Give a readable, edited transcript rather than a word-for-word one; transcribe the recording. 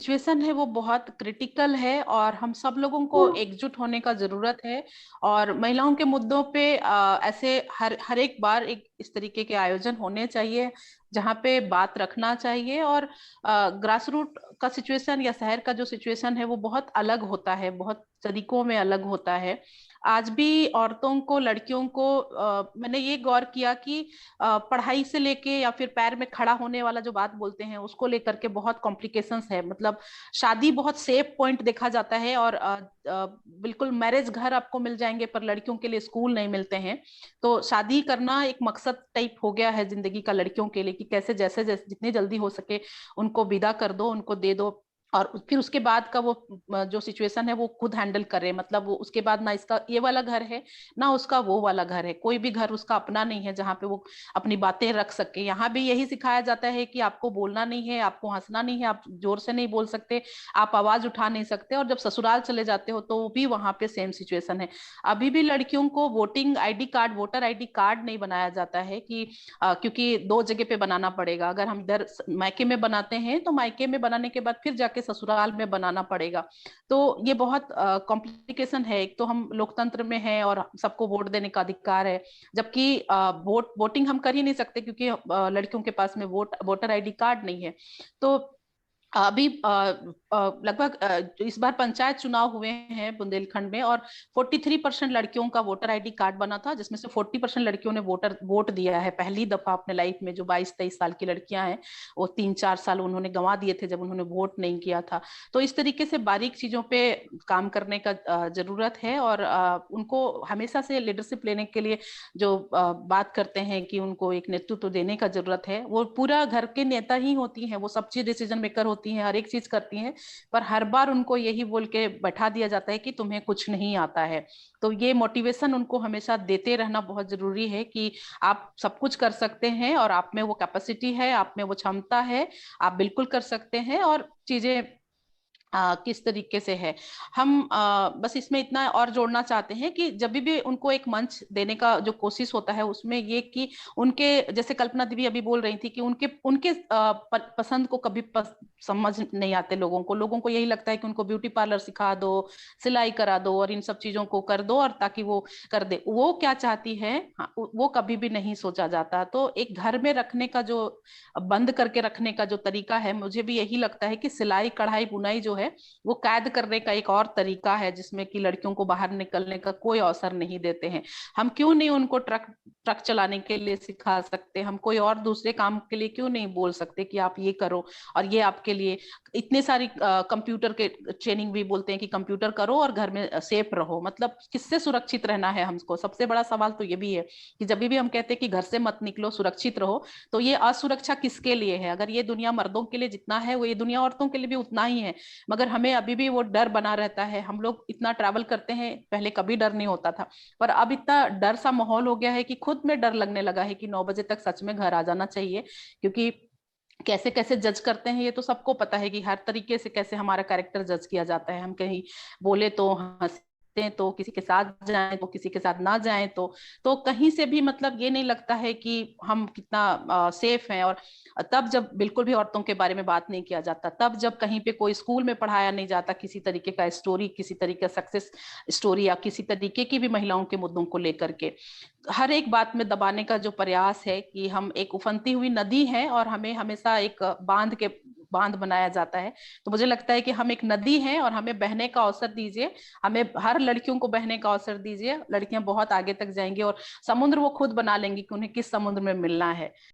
Situation है वो बहुत क्रिटिकल है और हम सब लोगों को एकजुट होने का जरूरत है। और महिलाओं के मुद्दों पे ऐसे हर हर एक बार एक इस तरीके के आयोजन होने चाहिए जहाँ पे बात रखना चाहिए। और ग्रास रूट का सिचुएशन या शहर का जो सिचुएशन है वो बहुत अलग होता है, बहुत तरीकों में अलग होता है। आज भी औरतों को, लड़कियों को मैंने ये गौर किया कि पढ़ाई से लेके या फिर पैर में खड़ा होने वाला जो बात बोलते हैं उसको लेकर के बहुत कॉम्प्लिकेशंस है। मतलब शादी बहुत सेफ पॉइंट देखा जाता है और बिल्कुल मैरिज घर आपको मिल जाएंगे, पर लड़कियों के लिए स्कूल नहीं मिलते हैं। तो शादी करना एक मकसद टाइप हो गया है जिंदगी का लड़कियों के लिए कि कैसे जैसे जैसे जितनी जल्दी हो सके उनको विदा कर दो, उनको दे दो। और फिर उसके बाद का वो जो सिचुएशन है वो खुद हैंडल करे। मतलब वो उसके बाद ना इसका ये वाला घर है ना उसका वो वाला घर है, कोई भी घर उसका अपना नहीं है जहाँ पे वो अपनी बातें रख सके। यहाँ भी यही सिखाया जाता है कि आपको बोलना नहीं है, आपको हंसना नहीं है, आप जोर से नहीं बोल सकते, आप आवाज उठा नहीं सकते। और जब ससुराल चले जाते हो तो भी वहां पे सेम सिचुएशन है। अभी भी लड़कियों को voting ID card, voter ID card नहीं बनाया जाता है कि क्योंकि दो जगह पे बनाना पड़ेगा। अगर हम इधर मायके में बनाते हैं तो मायके में बनाने के बाद फिर जाके ससुराल में बनाना पड़ेगा। तो ये बहुत कॉम्प्लिकेशन है। एक तो हम लोकतंत्र में हैं और सबको वोट देने का अधिकार है, जबकि वोटिंग हम कर ही नहीं सकते क्योंकि लड़कियों के पास में वोटर आईडी कार्ड नहीं है। तो अभी लगभग इस बार पंचायत चुनाव हुए हैं बुंदेलखंड में, और 43% लड़कियों का वोटर आईडी कार्ड बना था, जिसमें से 40% लड़कियों ने वोट दिया है पहली दफा अपने लाइफ में। जो 22-23 साल की लड़कियां हैं वो 3-4 साल उन्होंने गंवा दिए थे जब उन्होंने वोट नहीं किया था। तो इस तरीके से बारीक चीजों पे काम करने का जरूरत है। और उनको हमेशा से लीडरशिप लेने के लिए जो बात करते हैं कि उनको एक नेतृत्व देने का जरूरत है, वो पूरा घर के नेता ही होती हैं, वो सब चीज डिसीजन मेकर होती हैं, हर एक चीज करती हैं। पर हर बार उनको यही बोल के बैठा दिया जाता है कि तुम्हें कुछ नहीं आता है। तो ये मोटिवेशन उनको हमेशा देते रहना बहुत जरूरी है कि आप सब कुछ कर सकते हैं और आप में वो कैपेसिटी है, आप में वो क्षमता है, आप बिल्कुल कर सकते हैं। और चीजें किस तरीके से है, हम बस इसमें इतना और जोड़ना चाहते हैं कि जब भी उनको एक मंच देने का जो कोशिश होता है उसमें ये कि उनके, जैसे कल्पना दीदी अभी बोल रही थी कि उनके उनके पसंद को कभी समझ नहीं आते लोगों को यही लगता है कि उनको ब्यूटी पार्लर सिखा दो, सिलाई करा दो और इन सब चीजों को कर दो और ताकि वो कर दे। वो क्या चाहती है, हाँ, वो कभी भी नहीं सोचा जाता। तो एक घर में रखने का जो, बंद करके रखने का जो तरीका है, मुझे भी यही लगता है कि सिलाई कढ़ाई बुनाई जो है वो कैद करने का एक और तरीका है जिसमें कि लड़कियों को बाहर निकलने का कोई अवसर नहीं देते हैं। हम क्यों नहीं उनको ट्रक ट्रक चलाने के लिए सिखा सकते, हम कोई और दूसरे काम के लिए क्यों नहीं बोल सकते कि आप ये करो और ये आपके लिए। इतने सारी कंप्यूटर के ट्रेनिंग भी बोलते हैं कि कंप्यूटर करो और घर में सेफ रहो। मतलब किससे सुरक्षित रहना है हमको, सबसे बड़ा सवाल तो ये भी है कि जब भी हम कहते हैं कि घर से मत निकलो, सुरक्षित रहो, तो ये असुरक्षा किसके लिए है? अगर ये दुनिया मर्दों के लिए जितना है वो ये दुनिया औरतों के लिए भी उतना ही है। मगर हमें अभी भी वो डर बना रहता है। हम लोग इतना ट्रैवल करते हैं, पहले कभी डर नहीं होता था, पर अब इतना डर सा माहौल हो गया है कि खुद में डर लगने लगा है कि 9 बजे तक सच में घर आ जाना चाहिए। क्योंकि कैसे कैसे जज करते हैं ये तो सबको पता है कि हर तरीके से कैसे हमारा कैरेक्टर जज किया जाता है। हम कहीं बोले तो हंसते हैं, तो किसी के साथ जाएं तो किसी के साथ ना जाएं तो कहीं से भी मतलब ये नहीं लगता है कि हम कितना सेफ हैं। और तब जब बिल्कुल भी औरतों के बारे में बात नहीं किया जाता, तब जब कहीं पे कोई स्कूल में पढ़ाया नहीं जाता किसी तरीके का स्टोरी, किसी तरीके का सक्सेस स्टोरी या किसी तरीके की भी महिलाओं के मुद्दों को लेकर के, हर एक बात में दबाने का जो प्रयास है कि हम एक उफनती हुई नदी है और हमें हमेशा एक बांध बनाया जाता है। तो मुझे लगता है कि हम एक नदी हैं और हमें बहने का अवसर दीजिए, हमें हर लड़कियों को बहने का अवसर दीजिए। लड़कियां बहुत आगे तक जाएंगी और समुद्र वो खुद बना लेंगी कि उन्हें किस समुद्र में मिलना है।